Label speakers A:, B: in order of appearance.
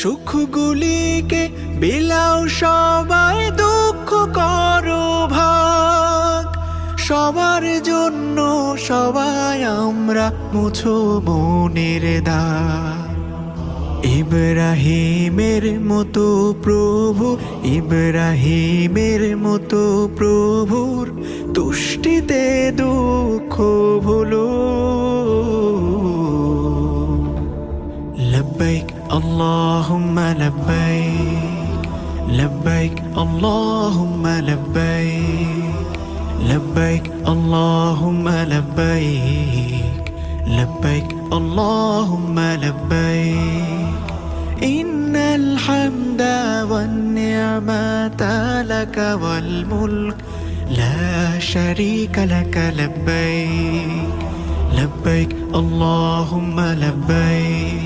A: সুখগুলিকে বিলাও সবাই, দুঃখ করো ভাগ। সবার জন্য সবাই আমরা মুছো মনের দাগ। ইব্রাহিমের মতো প্রভু, ইব্রাহিমের মতো প্রভুর তুষ্টিতে দুঃখ ভুলো। লব্বাইক আল্লাহুম্মা লব্বাইক, লব্বাইক আল্লাহুম্মা লব্বাইক, লব্বাইক আল্লাহুম্মা লব্বাইক, লব্বাইক আল্লাহুম্মা লব্বাইক। ইন্নাল হামদা ওয়ান নি'মাতা লাকা ওয়াল মুলক লা শারীকা লাকা। লব্বাইক লব্বাইক আল্লাহুম্মা লব্বাইক,